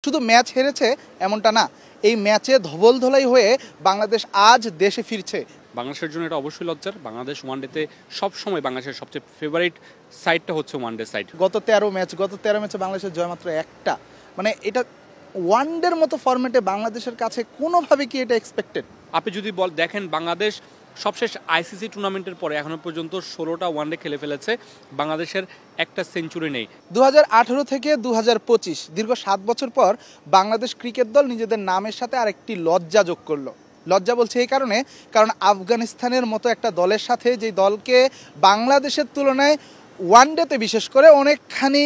শুধু ম্যাচ হেরেছে এমনটা না, এই ম্যাচে ধবলধোলাই হয়ে বাংলাদেশ আজ দেশে ফিরছে। বাংলাদেশের জন্য এটা অবশ্যই লজ্জার। বাংলাদেশ ওয়ানডেতে সবসময় বাংলাদেশের সবচেয়ে ফেভারিট সাইডটা হচ্ছে ওয়ানডে সাইড। গত 13 ম্যাচে বাংলাদেশের জয় মাত্র একটা। মানে এটা ওয়ানডের মতো ফরম্যাটে বাংলাদেশের কাছে কোনোভাবে কি এটা এক্সপেক্টেড? আপনি যদি দেখেন বাংলাদেশ সবশেষ আইসিসি টুর্নামেন্টের পরে এখনো পর্যন্ত 16টা ওয়ানডে খেলে ফেলেছে, বাংলাদেশের একটা সেঞ্চুরি নেই। 2018 থেকে 2025 দীর্ঘ 7 বছর পর বাংলাদেশ ক্রিকেট দল নিজেদের নামের সাথে আরেকটি লজ্জা যোগ করলো। লজ্জা বলছে এই কারণে, কারণ আফগানিস্তানের মতো একটা দলের সাথে যেই দলকে বাংলাদেশের তুলনায় ওয়ানডেতে বিশেষ করে অনেকখানি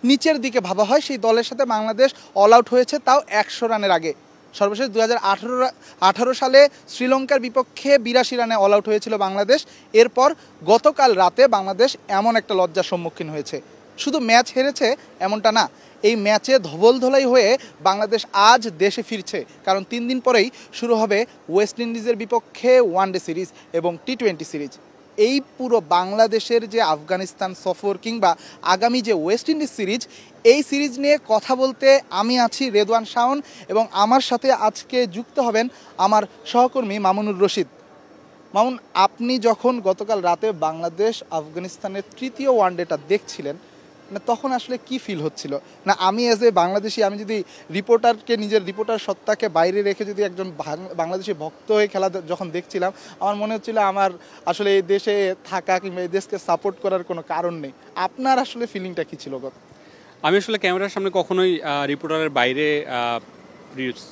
নিচের দিকে ভাবা হয়, সেই দলের সাথে বাংলাদেশ অল আউট হয়েছে, তাও 100 রানের আগে। সর্বশেষ 2018 সালে শ্রীলঙ্কার বিপক্ষে 82 রানে অল আউট হয়েছিল বাংলাদেশ। এরপর গতকাল রাতে বাংলাদেশ এমন একটা লজ্জার সম্মুখীন হয়েছে। শুধু ম্যাচ হেরেছে এমনটা না, এই ম্যাচে ধবলধোলাই হয়ে বাংলাদেশ আজ দেশে ফিরছে, কারণ 3 দিন পরেই শুরু হবে ওয়েস্ট ইন্ডিজের বিপক্ষে ওয়ানডে সিরিজ এবং টি-20 সিরিজ। এই পুরো বাংলাদেশের যে আফগানিস্তান সফর কিংবা আগামী যে ওয়েস্ট ইন্ডিজ সিরিজ, এই সিরিজ নিয়ে কথা বলতে আমি আছি রেদওয়ান শাওন, এবং আমার সাথে আজকে যুক্ত হবেন আমার সহকর্মী মামুনুর রশিদ। মামুন, আপনি যখন গতকাল রাতে বাংলাদেশ আফগানিস্তানের তৃতীয় ওয়ানডেটা দেখছিলেন, না তখন আসলে কি ফিল হচ্ছিল? না আমি এজ এ বাংলাদেশি, আমি যদি রিপোর্টারকে, নিজের রিপোর্টার সত্তাকে বাইরে রেখে যদি একজন বাংলাদেশি ভক্ত হয়ে খেলা যখন দেখছিলাম, আমার মনে হচ্ছিল আমার আসলে এই দেশে থাকা কিংবা এই দেশকে সাপোর্ট করার কোনো কারণ নেই। আপনার আসলে ফিলিংটা কি ছিল? আমি আসলে ক্যামেরার সামনে কখনোই রিপোর্টারের বাইরে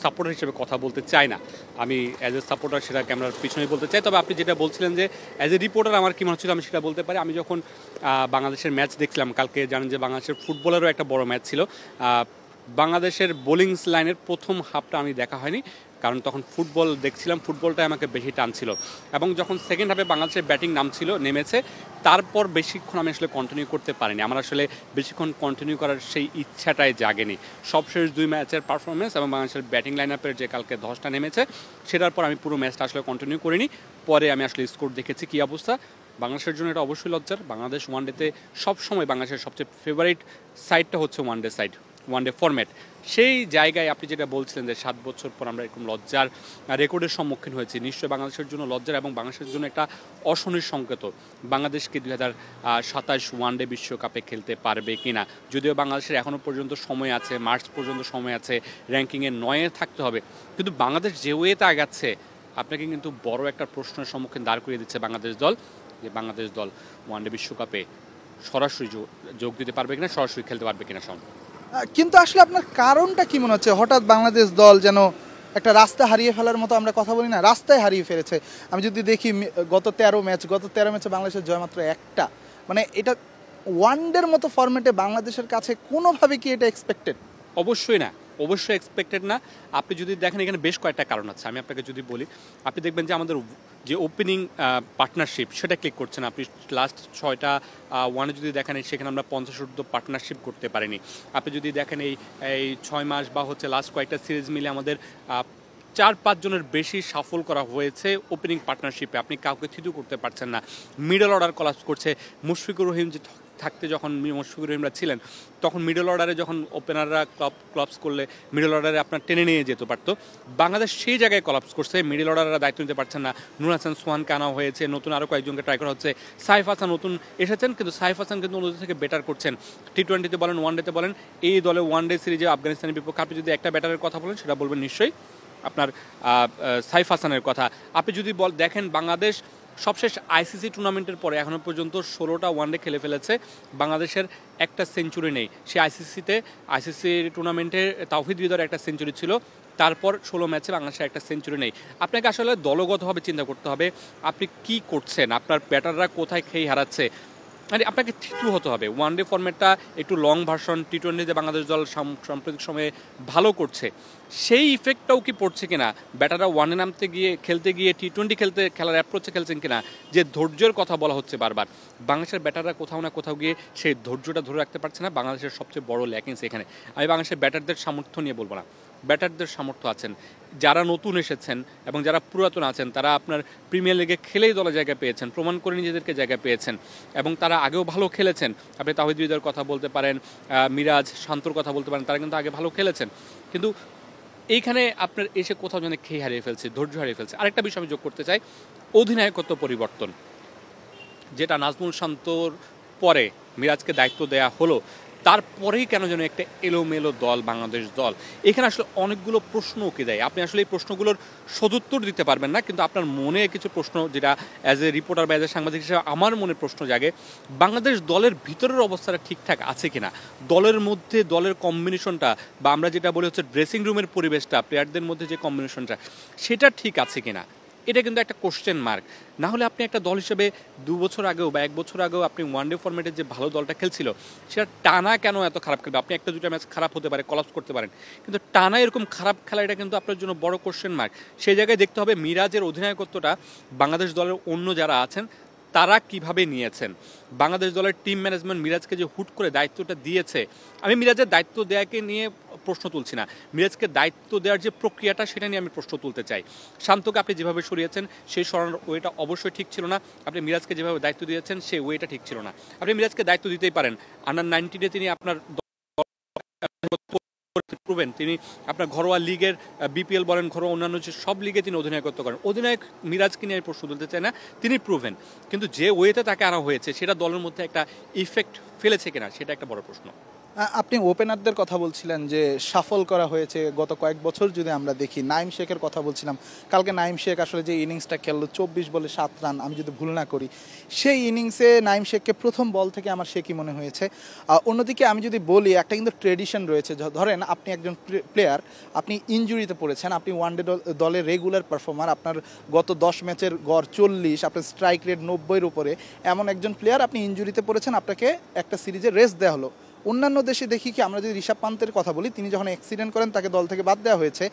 সাপোর্টার হিসেবে কথা বলতে চাই না। আমি অ্যাজ এ সাপোর্টার সেটা ক্যামেরার পিছনেই বলতে চাই। তবে আপনি যেটা বলছিলেন যে অ্যাজ এ রিপোর্টার আমার কী মনে হচ্ছিল, আমি সেটা বলতে পারি। আমি যখন বাংলাদেশের ম্যাচ দেখছিলাম, কালকে জানেন যে বাংলাদেশের ফুটবলেরও একটা বড় ম্যাচ ছিল। বাংলাদেশের বোলিং লাইনের প্রথম হাফটা আমি দেখা হয়নি, কারণ তখন ফুটবল দেখছিলাম, ফুটবলটাই আমাকে বেশি টানছিল। এবং যখন সেকেন্ড হাফে বাংলাদেশের ব্যাটিং নেমেছে, তারপর বেশিক্ষণ আমি আসলে কন্টিনিউ করতে পারিনি। আমার আসলে বেশিক্ষণ কন্টিনিউ করার সেই ইচ্ছাটাই জাগেনি। সবশেষ 2 ম্যাচের পারফরমেন্স এবং বাংলাদেশের ব্যাটিং লাইন আপের যে কালকে 10টা নেমেছে, সেটার পর আমি পুরো ম্যাচটা আসলে কন্টিনিউ করিনি। পরে আমি আসলে স্কোর দেখেছি কী অবস্থা। বাংলাদেশের জন্য এটা অবশ্যই লজ্জার। বাংলাদেশ ওয়ানডেতে সবসময় বাংলাদেশের সবচেয়ে ফেভারিট সাইডটা হচ্ছে ওয়ানডে সাইড, ওয়ানডে ফরম্যাট। সেই জায়গায় আপনি যেটা বলছিলেন যে 7 বছর পর আমরা এরকম লজ্জার রেকর্ডের সম্মুখীন হয়েছি, নিশ্চয়ই বাংলাদেশের জন্য লজ্জার এবং বাংলাদেশের জন্য একটা অশনির সংকেত। বাংলাদেশকে 2027 ওয়ানডে বিশ্বকাপে খেলতে পারবে কিনা, যদিও বাংলাদেশের এখনও পর্যন্ত সময় আছে, মার্চ পর্যন্ত সময় আছে, র্যাঙ্কিংয়ে 9-এ থাকতে হবে। কিন্তু বাংলাদেশ যে ওয়েতে আগাচ্ছে, আপনাকে কিন্তু বড় একটা প্রশ্নের সম্মুখীন দাঁড় করিয়ে দিচ্ছে বাংলাদেশ দল, যে বাংলাদেশ দল ওয়ানডে বিশ্বকাপে সরাসরি যোগ দিতে পারবে কিনা, সরাসরি খেলতে পারবে কিনা। কিন্তু আসলে আপনার কারণটা কি মনে হচ্ছে? হঠাৎ বাংলাদেশ দল যেন একটা রাস্তা হারিয়ে ফেলার মতো, আমরা কথা বলি না, রাস্তায় হারিয়ে ফেলেছে। আমি যদি দেখি গত 13 ম্যাচে বাংলাদেশের জয় মাত্র একটা। মানে এটা ওয়ানডের মতো ফরম্যাটে বাংলাদেশের কাছে কোনোভাবে কি এটা এক্সপেক্টেড? অবশ্যই না, অবশ্যই এক্সপেক্টেড না। আপনি যদি দেখেন, এখানে বেশ কয়েকটা কারণ আছে। আমি আপনাকে যদি বলি, আপনি দেখবেন যে আমাদের যে ওপেনিং পার্টনারশিপ, সেটা ক্লিক করছে না। আপনি লাস্ট 6টা ওয়ানে যদি দেখেন, সেখানে আমরা 50 পার্টনারশিপ করতে পারিনি। আপনি যদি দেখেন এই 6 মাস বা হচ্ছে লাস্ট কয়েকটা সিরিজ মিলে আমাদের 4-5 জনের বেশি সাফল করা হয়েছে ওপেনিং পার্টনারশিপে। আপনি কাউকে থিতু করতে পারছেন না। মিডল অর্ডার কলাপস করছে। মুশফিকুর রহিম যে থাকতে, যখন মুশফিকুর রহিমরা ছিলেন, তখন মিডল অর্ডারে যখন ওপেনাররা কলাপস করলে মিডল অর্ডারে আপনার টেনে নিয়ে যেতে পারতো। বাংলাদেশ সেই জায়গায় কলাপস করছে, মিডল অর্ডাররা দায়িত্ব নিতে পারছেন না। নুর হাসান সোহানকে আনা হয়েছে, নতুন আরও কয়েকজনকে ট্রাই করা হচ্ছে। সাইফ হাসান নতুন এসেছেন, কিন্তু সাইফ হাসান কিন্তু অন্যদের থেকে বেটার করছেন। টি-20তে বলেন, ওয়ানডেতে বলেন। এই দলে ওয়ানডে সিরিজে আফগানিস্তানের বিপক্ষে আপনি যদি একটা ব্যাটারের কথা বলেন, সেটা বলবেন নিশ্চয়ই আপনার সাইফ হাসানের কথা। আপনি যদি দেখেন, বাংলাদেশ সবশেষ আইসিসি টুর্নামেন্টের পরে এখনও পর্যন্ত 16টা ওয়ানডে খেলে ফেলেছে, বাংলাদেশের একটা সেঞ্চুরি নেই। সে আইসিসি টুর্নামেন্টে তাওহিদ হৃদয়ের একটা সেঞ্চুরি ছিল, তারপর 16 ম্যাচে বাংলাদেশের একটা সেঞ্চুরি নেই। আপনাকে আসলে দলগতভাবে চিন্তা করতে হবে, আপনি কি করছেন, আপনার ব্যাটাররা কোথায় খেয়ে হারাচ্ছে। মানে আপনাকে থিতু হতে হবে। ওয়ানডে ফরম্যাটটা একটু লং ভার্সন, টি-20তে বাংলাদেশ দল সাম্প্রতিক সময়ে ভালো করছে, সেই ইফেক্টটাও কি পড়ছে কিনা, ব্যাটাররা ওয়ানে নামতে গিয়ে, খেলতে গিয়ে টি-20 খেলার অ্যাপ্রোচে খেলছেন কিনা, যে ধৈর্যের কথা বলা হচ্ছে বারবার, বাংলাদেশের ব্যাটাররা কোথাও না কোথাও গিয়ে সেই ধৈর্যটা ধরে রাখতে পারছে না। বাংলাদেশের সবচেয়ে বড় ল্যাকিংস এখানে। আমি বাংলাদেশের ব্যাটারদের সামর্থ্য নিয়ে বলবো না, ব্যাটারদের সামর্থ্য আছেন। যারা নতুন এসেছেন এবং যারা পুরাতন আছেন, তারা আপনার প্রিমিয়ার লিগে খেলেই দলে জায়গা পেয়েছেন, প্রমাণ করে নিজেদেরকে জায়গা পেয়েছেন, এবং তারা আগেও ভালো খেলেছেন। আপনি তাওহিদ হৃদয়ের কথা বলতে পারেন, মিরাজ, শান্তর কথা বলতে পারেন, তারা কিন্তু আগে ভালো খেলেছেন। কিন্তু এইখানে আপনার এসে কোথাও যেন খেয়ে হারিয়ে ফেলছে, ধৈর্য হারিয়ে ফেলছে। আরেকটা বিষয় আমি যোগ করতে চাই, অধিনায়কত্ব পরিবর্তন, যেটা নাজমুল শান্তর পরে মিরাজকে দায়িত্ব দেয়া হলো, তারপরেই কেন যেন একটা এলোমেলো দল, বাংলাদেশ দল। এখানে আসলে অনেকগুলো প্রশ্ন ওকে দেয়। আপনি আসলে এই প্রশ্নগুলোর সদুত্তর দিতে পারবেন না, কিন্তু আপনার মনে কিছু প্রশ্ন, যেটা অ্যাজ এ রিপোর্টার বা অ্যাজ এ সাংবাদিক হিসেবে আমার মনে প্রশ্ন জাগে, বাংলাদেশ দলের ভিতরের অবস্থাটা ঠিকঠাক আছে কিনা, দলের মধ্যে দলের কম্বিনেশনটা, বা আমরা যেটা বলি হচ্ছে ড্রেসিং রুমের পরিবেশটা, প্লেয়ারদের মধ্যে যে কম্বিনেশনটা, সেটা ঠিক আছে কিনা, এটা কিন্তু একটা কোশ্চেন মার্ক। না হলে আপনি একটা দল হিসেবে 2 বছর আগেও বা 1 বছর আগেও আপনি ওয়ানডে ফরম্যাটের যে ভালো দলটা খেলছিল, সেটা টানা কেন এত খারাপ খেলবে? আপনি একটা দুটো ম্যাচ খারাপ হতে পারে, কলাপস করতে পারেন, কিন্তু টানা এরকম খারাপ খেলা, এটা কিন্তু আপনার জন্য বড় কোশ্চেন মার্ক। সেই জায়গায় দেখতে হবে মিরাজের অধিনায়কত্বটা বাংলাদেশ দলের অন্য যারা আছেন তারা কিভাবে নিয়েছেন। বাংলাদেশ দলের টিম ম্যানেজমেন্ট মিরাজকে যে হুট করে দায়িত্বটা দিয়েছে, আমি মিরাজের দায়িত্ব দেয়াকে নিয়ে প্রশ্ন তুলছি না, মিরাজকে দায়িত্ব দেওয়ার যে প্রক্রিয়াটা সেটা নিয়ে আমি প্রশ্ন তুলতে চাই। শান্তকে আপনি যেভাবে সরিয়েছেন সেই সরানোর ওয়েটা অবশ্যই ঠিক ছিল না। আপনি মিরাজকে যেভাবে দায়িত্ব দিয়েছেন সেই ওয়েটা ঠিক ছিল না। আপনি মিরাজকে দায়িত্ব দিতেই পারেন, আন্ডার 19-এ তিনি আপনার প্রুভেন, তিনি আপনার ঘরোয়া লিগের বিপিএল বলেন, ঘরোয়া অন্যান্য যে সব লিগে তিনি অধিনায়কত্ব করেন। অধিনায়ক মিরাজকে নিয়ে আমি প্রশ্ন তুলতে চাই না, তিনি প্রুভেন, কিন্তু যে ওয়েতে তাকে আনা হয়েছে সেটা দলের মধ্যে একটা ইফেক্ট ফেলেছে কিনা, সেটা একটা বড় প্রশ্ন। আপনি ওপেনারদের কথা বলছিলেন যে সাফল করা হয়েছে গত কয়েক বছর। যদি আমরা দেখি নাইম শেখের কথা বলছিলাম, কালকে নাইম শেখ আসলে যে ইনিংসটা খেললো 24 বলে 7 রান, আমি যদি ভুল না করি, সেই ইনিংসে নাইম শেখকে প্রথম বল থেকে আমার সে কি মনে হয়েছে। অন্যদিকে আমি যদি বলি, একটা কিন্তু ট্রেডিশন রয়েছে, ধরেন আপনি একজন প্লেয়ার, আপনি ইনজুরিতে পড়েছেন, আপনি ওয়ানডে দলের রেগুলার পারফর্মার, আপনার গত 10 ম্যাচের গড় 40, আপনার স্ট্রাইক রেট 90-এর উপরে, এমন একজন প্লেয়ার আপনি ইনজুরিতে পড়েছেন, আপনাকে একটা সিরিজে রেস্ট দেওয়া হলো। অন্যান্য দেশে দেখি কি, আমরা যদি ঋষভ পান্তের কথা বলি, তিনি যখন অ্যাক্সিডেন্ট করেন তাকে দল থেকে বাদ দেওয়া হয়েছে,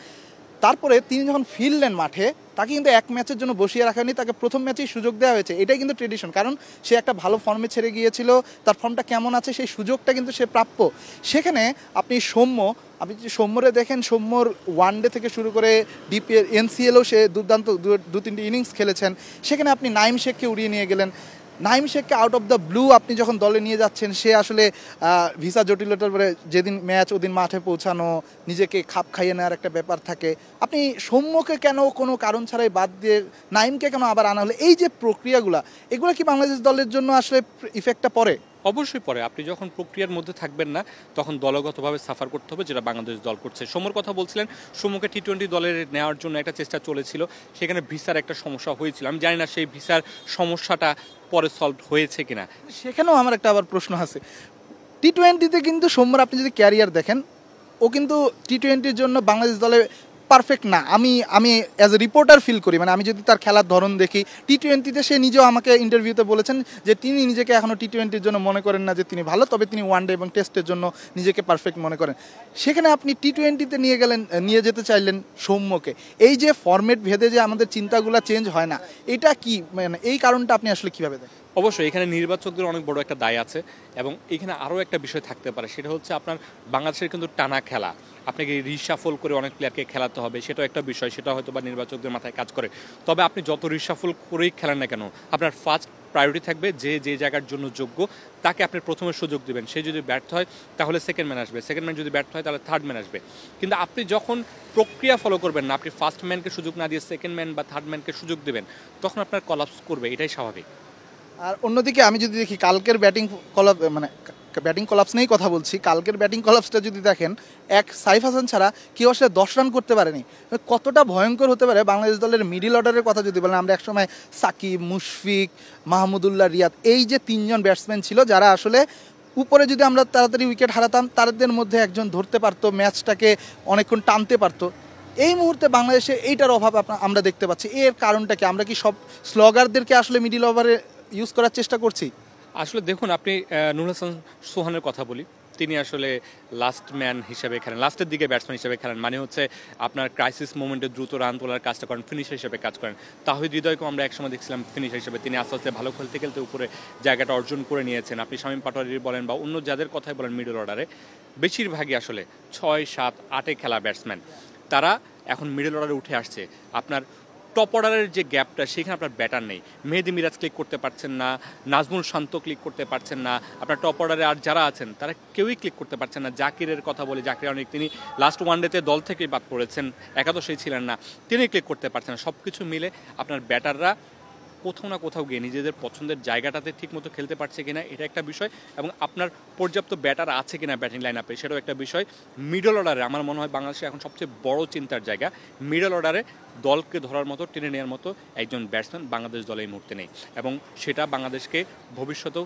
তারপরে তিনি যখন ফিরলেন মাঠে, তাকে কিন্তু এক ম্যাচের জন্য বসিয়ে রাখা হয়নি, তাকে প্রথম ম্যাচেই সুযোগ দেওয়া হয়েছে। এটাই কিন্তু ট্রেডিশন, কারণ সে একটা ভালো ফর্মে ছেড়ে গিয়েছিল, তার ফর্মটা কেমন আছে সেই সুযোগটা কিন্তু সে প্রাপ্য। সেখানে আপনি আপনি যদি সৌম্যরে দেখেন, সৌম্যর ওয়ানডে থেকে শুরু করে বিপিএল, এনসিএলও সে দুর্দান্ত 2-3টি ইনিংস খেলেছেন। সেখানে আপনি নাইম শেখকে উড়িয়ে নিয়ে গেলেন। নাইম শেখকে আউট অফ দ্য ব্লু আপনি যখন দলে নিয়ে যাচ্ছেন, সে আসলে ভিসা জটিলতার পরে যেদিন ম্যাচ ওদিন মাঠে পৌঁছানো, নিজেকে খাপ খাইয়ে নেওয়ার একটা ব্যাপার থাকে। আপনি সৌম্যকে কেন কোনো কারণ ছাড়াই বাদ দিয়ে নাইমকে কেন আবার আনা হলো? এই যে প্রক্রিয়াগুলো, এগুলো কি বাংলাদেশ দলের জন্য আসলে ইফেক্টটা পড়ে? অবশ্যই পরে। আপনি যখন প্রক্রিয়ার মধ্যে থাকবেন না, তখন দলগতভাবে সাফার করতে হবে, যেটা বাংলাদেশ দল করছে। সৌম্যর কথা বলছিলেন, সৌম্যকে টি-20 দলের নেওয়ার জন্য একটা চেষ্টা চলেছিল, সেখানে ভিসার একটা সমস্যা হয়েছিল। আমি জানি না সেই ভিসার সমস্যাটা পরে সলভ হয়েছে কিনা। সেখানেও আমার একটা আবার প্রশ্ন আছে। টি-20তে কিন্তু সৌম্যর আপনি যদি ক্যারিয়ার দেখেন, ও কিন্তু টি-20-র জন্য বাংলাদেশ দলে পারফেক্ট না। আমি অ্যাজ এ রিপোর্টার ফিল করি, মানে আমি যদি তার খেলার ধরন দেখি, টি-20তে সে নিজেও আমাকে ইন্টারভিউতে বলেছেন যে তিনি নিজেকে এখনও টি-20-র জন্য মনে করেন না যে তিনি ভালো, তবে তিনি ওয়ানডে এবং টেস্টের জন্য নিজেকে পারফেক্ট মনে করেন। সেখানে আপনি টি-20তে নিয়ে যেতে চাইলেন সৌম্যকে। এই যে ফরম্যাট ভেদে যে আমাদের চিন্তাগুলো চেঞ্জ হয় না, এটা কি, মানে এই কারণটা আপনি আসলে কীভাবে দেখেন? অবশ্যই এখানে নির্বাচকদের অনেক বড় একটা দায় আছে, এবং এখানে আরও একটা বিষয় থাকতে পারে, সেটা হচ্ছে আপনার বাংলাদেশের কিন্তু টানা খেলা, আপনাকে রিশাফল করে অনেক প্লেয়ারকে খেলাতে হবে, সেটাও একটা বিষয়, সেটা হয়তো বা নির্বাচকদের মাথায় কাজ করে। তবে আপনি যত রিশাফল করেই খেলেন না কেন, আপনার ফার্স্ট প্রায়োরিটি থাকবে যে জায়গার জন্য যোগ্য, তাকে আপনি প্রথমে সুযোগ দেবেন। সে যদি ব্যর্থ হয় তাহলে সেকেন্ড ম্যান আসবে, সেকেন্ড ম্যান যদি ব্যর্থ হয় তাহলে থার্ড ম্যান আসবে। কিন্তু আপনি যখন প্রক্রিয়া ফলো করবেন না, আপনি ফার্স্ট ম্যানকে সুযোগ না দিয়ে সেকেন্ড ম্যান বা থার্ড ম্যানকে সুযোগ দেবেন, তখন আপনার কলাপস করবে, এটাই স্বাভাবিক। আর অন্যদিকে আমি যদি দেখি কালকের ব্যাটিং কলাপস নিয়েই কথা বলছি, কালকের ব্যাটিং কলাপসটা যদি দেখেন, এক সাইফ হাসান ছাড়া কেউ আসলে 10 রান করতে পারেনি। কতটা ভয়ঙ্কর হতে পারে বাংলাদেশ দলের মিডিল অর্ডারের কথা যদি বলেন, আমরা একসময় সাকিব, মুশফিক, মাহমুদুল্লাহ, রিয়াদ, এই যে 3 জন ব্যাটসম্যান ছিল যারা আসলে উপরে যদি আমরা তাড়াতাড়ি উইকেট হারাতাম, তাদের মধ্যে একজন ধরতে পারতো, ম্যাচটাকে অনেকক্ষণ টানতে পারতো। এই মুহূর্তে বাংলাদেশে এইটার অভাব আমরা দেখতে পাচ্ছি। এর কারণটা কি? আমরা কি সব স্লগারদেরকে আসলে মিডিল ওভারে ইউজ করার চেষ্টা করছি? আসলে দেখুন, আপনি নুরুল হাসান সোহানের কথা বলি, তিনি আসলে লাস্ট ম্যান হিসেবে খেলেন, লাস্টের দিকে ব্যাটসম্যান হিসেবে খেলেন, মানে হচ্ছে আপনার ক্রাইসিস মোমেন্টে দ্রুত রান তোলার কাজটা করেন, ফিনিশার হিসেবে কাজ করেন। তাহিদ হৃদয়কেও আমরা একসময় দেখছিলাম ফিনিশার হিসেবে, তিনি আস্তে আস্তে ভালো খেলতে খেলতে উপরে জায়গাটা অর্জন করে নিয়েছেন। আপনি শামীম পাটোয়ারি বলেন বা অন্য যাদের কথাই বলেন মিডল অর্ডারে, বেশিরভাগই আসলে 6, 7, 8-এ খেলা ব্যাটসম্যান, তারা এখন মিডল অর্ডারে উঠে আসছে। আপনার টপ অর্ডারের যে গ্যাপটা সেখানে আপনার ব্যাটার নেই। মেহেদী মিরাজ ক্লিক করতে পারছেন না, নাজমুল শান্ত ক্লিক করতে পারছেন না, আপনার টপ অর্ডারে আর যারা আছেন তারা কেউই ক্লিক করতে পারছেন না। জাকিরের কথা বলি, জাকির অনেক, তিনি লাস্ট ওয়ানডেতে দল থেকেই বাদ পড়েছেন, একাদশেই ছিলেন না, তিনি ক্লিক করতে পারছেন না। সব কিছু মিলে আপনার ব্যাটাররা কোথাও না কোথাও গিয়ে নিজেদের পছন্দের জায়গাটাতে ঠিকমতো খেলতে পারছে কিনা এটা একটা বিষয়, এবং আপনার পর্যাপ্ত ব্যাটার আছে কিনা ব্যাটিং লাইন আপে সেটাও একটা বিষয়। মিডল অর্ডারে আমার মনে হয় বাংলাদেশে এখন সবচেয়ে বড় চিন্তার জায়গা, মিডল অর্ডারে দলকে ধরার মতো, টেনে নেওয়ার মতো একজন ব্যাটসম্যান বাংলাদেশ দলে এই মুহূর্তে নেই, এবং সেটা বাংলাদেশকে ভবিষ্যতেও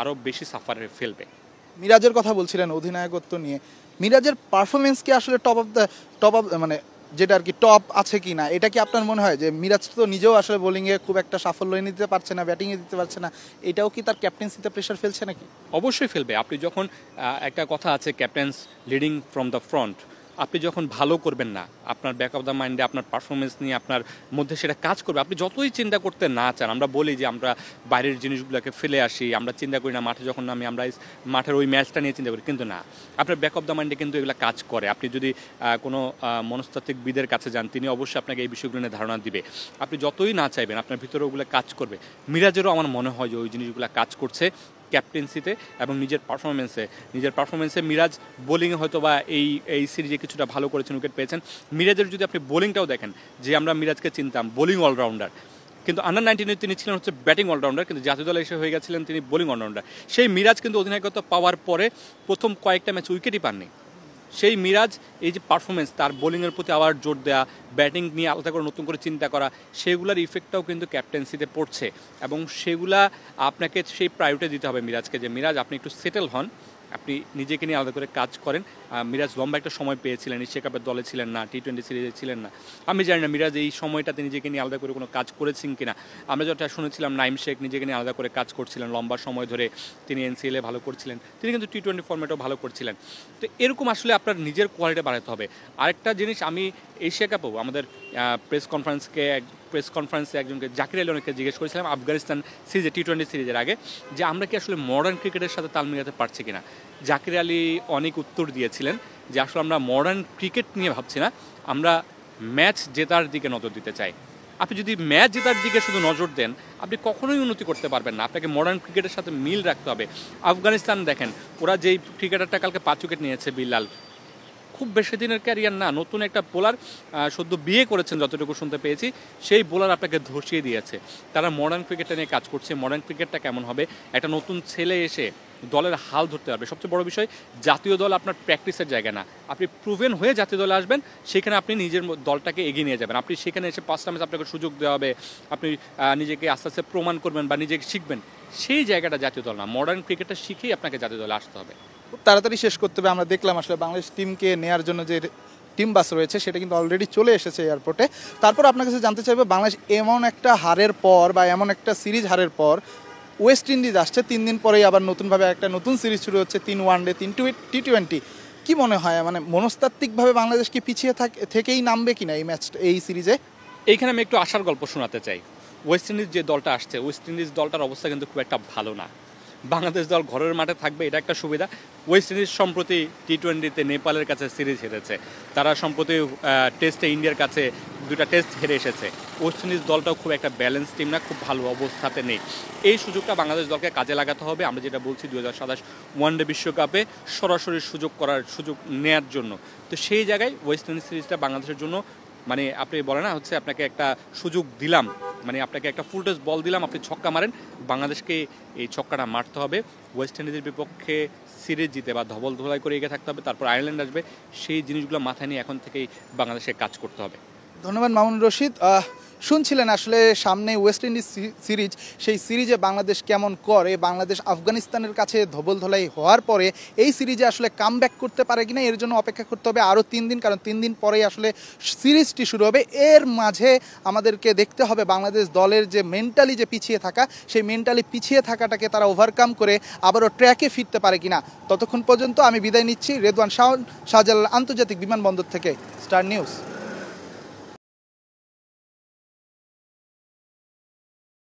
আরও বেশি সাফারে ফেলবে। মিরাজের কথা বলছিলেন অধিনায়কত্ব নিয়ে, মিরাজের পারফরমেন্স কি আসলে টপ অফ মানে যেটা আর কি টপ আছে কি না, এটা কি আপনার মনে হয় যে মিরাজ তো নিজেও আসলে বোলিংয়ে খুব একটা সাফল্য এনে দিতে পারছে না, ব্যাটিংয়ে দিতে পারছে না, এটাও কি তার ক্যাপ্টেন্সিতে প্রেশার ফেলছে নাকি? অবশ্যই ফেলবে। আপনি যখন একটা কথা আছে captain's leading from the front, আপনি যখন ভালো করবেন না, আপনার ব্যাক অফ দ্য মাইন্ডে আপনার পারফরমেন্স নিয়ে আপনার মধ্যে সেটা কাজ করবে। আপনি যতই চিন্তা করতে না চান, আমরা বলি যে আমরা বাইরের জিনিসগুলোকে ফেলে আসি, আমরা চিন্তা করি না, মাঠে যখন নামি আমরা মাঠের ওই ম্যাচটা নিয়ে চিন্তা করি, কিন্তু না, আপনার ব্যাক অফ দ্য মাইন্ডে কিন্তু এগুলো কাজ করে। আপনি যদি কোনো মনস্তাত্ত্বিকবিদের কাছে যান, তিনি অবশ্যই আপনাকে এই বিষয়গুলো নিয়ে ধারণা দিবে। আপনি যতই না চাইবেন আপনার ভিতরে ওগুলো কাজ করবে। মিরাজেরও আমার মনে হয় যে ওই জিনিসগুলো কাজ করছে ক্যাপ্টেন্সিতে এবং নিজের পারফরমেন্সে মিরাজ বোলিংয়ে হয়তো বা এই সিরিজে কিছুটা ভালো করেছেন, উইকেট পেয়েছেন। মিরাজের যদি আপনি বোলিংটাও দেখেন, যে আমরা মিরাজকে চিনতাম বোলিং অলরাউন্ডার, কিন্তু আন্ডার 19-এ তিনি ছিলেন হচ্ছে ব্যাটিং অলরাউন্ডার, কিন্তু জাতীয় দলে এসে হয়ে গেছিলেন তিনি বোলিং অলরাউন্ডার। সেই মিরাজ কিন্তু অধিনায়কত্ব পাওয়ার পরে প্রথম কয়েকটা ম্যাচ উইকেটই পাননি। সেই মিরাজ এই যে পারফরমেন্স, তার বোলিংয়ের প্রতি আবার জোর দেওয়া, ব্যাটিং নিয়ে আলাদা করে নতুন করে চিন্তা করা, সেগুলোর ইফেক্টটাও কিন্তু ক্যাপ্টেন্সিতে পড়ছে, এবং সেগুলা আপনাকে সেই প্রায়োরিটি দিতে হবে মিরাজকে, যে মিরাজ আপনি একটু সেটেল হন, আপনি নিজেকে নিয়ে আলাদা করে কাজ করেন। মিরাজ লম্বা একটা সময় পেয়েছিলেন, এশিয়া কাপের দলে ছিলেন না, টি-20 সিরিজে ছিলেন না। আমি জানি না মিরাজ এই সময়টাতে নিজেকে নিয়ে আলাদা করে কোনো কাজ করেছেন কিনা। আমরা যেটা শুনেছিলাম নাইম শেখ নিজেকে নিয়ে আলাদা করে কাজ করছিলেন, লম্বা সময় ধরে তিনি এনসিএলে ভালো করছিলেন, তিনি কিন্তু টি-20 ফর্মেটেও ভালো করছিলেন। তো এরকম আসলে আপনার নিজের কোয়ালিটি বাড়াতে হবে। আরেকটা জিনিস, আমি এশিয়া কাপেও আমাদের প্রেস কনফারেন্সে একজনকে, জাকির আলী অনেককে জিজ্ঞেস করেছিলাম আফগানিস্তান সিরিজে, টি-20 সিরিজের আগে, যে আমরা কি আসলে মডার্ন ক্রিকেটের সাথে তাল মিলাতে পারছি কিনা। জাকির আলী অনেক উত্তর দিয়েছিলেন যে আসলে আমরা মডার্ন ক্রিকেট নিয়ে ভাবছি না, আমরা ম্যাচ জেতার দিকে নজর দিতে চাই। আপনি যদি ম্যাচ জেতার দিকে শুধু নজর দেন, আপনি কখনোই উন্নতি করতে পারবেন না। আপনাকে মডার্ন ক্রিকেটের সাথে মিল রাখতে হবে। আফগানিস্তান দেখেন, ওরা যেই ক্রিকেটারটা কালকে 5 উইকেট নিয়েছে, বিল্লাল, খুব বেশি দিনের ক্যারিয়ার না, নতুন একটা বোলার, সদ্য বিয়ে করেছেন যতটুকু শুনতে পেয়েছি, সেই বোলার আপনাকে ধসিয়ে দিয়েছে। তারা মডার্ন ক্রিকেটটা নিয়ে কাজ করছে। মডার্ন ক্রিকেটটা কেমন হবে, একটা নতুন ছেলে এসে দলের হাল ধরতে পারবে। সবচেয়ে বড় বিষয়, জাতীয় দল আপনার প্র্যাকটিসের জায়গা না, আপনি প্রুভেন হয়ে জাতীয় দলে আসবেন, সেখানে আপনি নিজের দলটাকে এগিয়ে নিয়ে যাবেন। আপনি সেখানে এসে 5টা ম্যাচ আপনাকে সুযোগ দেওয়া হবে, আপনি নিজেকে আস্তে আস্তে প্রমাণ করবেন বা নিজেকে শিখবেন, সেই জায়গাটা জাতীয় দল না। মডার্ন ক্রিকেটটা শিখেই আপনাকে জাতীয় দলে আসতে হবে। খুব তাড়াতাড়ি শেষ করতে হবে। আমরা দেখলাম আসলে বাংলাদেশ টিমকে নেয়ার জন্য যে টিম বাস রয়েছে সেটা কিন্তু অলরেডি চলে এসেছে এয়ারপোর্টে। তারপর আপনার কাছে জানতে চাইবো, বাংলাদেশ এমন একটা হারের পর বা এমন একটা সিরিজ হারের পর ওয়েস্ট ইন্ডিজ আসছে, 3 দিন পরেই আবার নতুনভাবে একটা নতুন সিরিজ শুরু হচ্ছে, 3 ওয়ানডে 3 টি-20। কি মনে হয়, মানে মনস্তাত্ত্বিকভাবে বাংলাদেশ কি পিছিয়ে থেকেই নামবে কিনা এই সিরিজে? এইখানে আমি একটু আশার গল্প শোনাতে চাই। ওয়েস্ট ইন্ডিজ যে দলটা আসছে, ওয়েস্ট ইন্ডিজ দলটার অবস্থা কিন্তু খুব একটা ভালো না। বাংলাদেশ দল ঘরের মাঠে থাকবে, এটা একটা সুবিধা। ওয়েস্ট ইন্ডিজ সম্প্রতি টি-20-তে নেপালের কাছে সিরিজ হেরেছে, তারা সম্প্রতি টেস্টে ইন্ডিয়ার কাছে 2টা টেস্ট হেরে এসেছে। ওয়েস্ট ইন্ডিজ দলটাও খুব একটা ব্যালেন্স টিম না, খুব ভালো অবস্থাতে নেই। এই সুযোগটা বাংলাদেশ দলকে কাজে লাগাতে হবে। আমরা যেটা বলছি 2027 ওয়ানডে বিশ্বকাপে সরাসরি সুযোগ নেয়ার জন্য। তো সেই জায়গায় ওয়েস্ট ইন্ডিজ সিরিজটা বাংলাদেশের জন্য, মানে আপনি বলে না হচ্ছে আপনাকে একটা সুযোগ দিলাম, মানে আপনাকে একটা ফুল টস বল দিলাম, আপনি ছক্কা মারেন, বাংলাদেশকে এই ছক্কাটা মারতে হবে। ওয়েস্ট ইন্ডিজের বিপক্ষে সিরিজ জিতে বা ধবল ধোলাই করে এগিয়ে থাকতে হবে, তারপর আয়ারল্যান্ড আসবে। সেই জিনিসগুলো মাথায় নিয়ে এখন থেকেই বাংলাদেশে কাজ করতে হবে। ধন্যবাদ মামুনুর রশিদ। শুনছিলেন আসলে সামনে ওয়েস্ট ইন্ডিজ সিরিজ, সেই সিরিজে বাংলাদেশ কেমন করে, বাংলাদেশ আফগানিস্তানের কাছে ধবলধোলাই হওয়ার পরে এই সিরিজে আসলে কামব্যাক করতে পারে কিনা, এর জন্য অপেক্ষা করতে হবে আরও 3 দিন, কারণ 3 দিন পরেই আসলে সিরিজটি শুরু হবে। এর মাঝে আমাদেরকে দেখতে হবে বাংলাদেশ দলের যে মেন্টালি যে পিছিয়ে থাকা, সেই মেন্টালি পিছিয়ে থাকাটাকে তারা ওভারকাম করে আবারও ট্র্যাকে ফিরতে পারে কিনা। ততক্ষণ পর্যন্ত আমি বিদায় নিচ্ছি। রেদওয়ান শাহজালাল আন্তর্জাতিক বিমানবন্দর থেকে, স্টার নিউজ।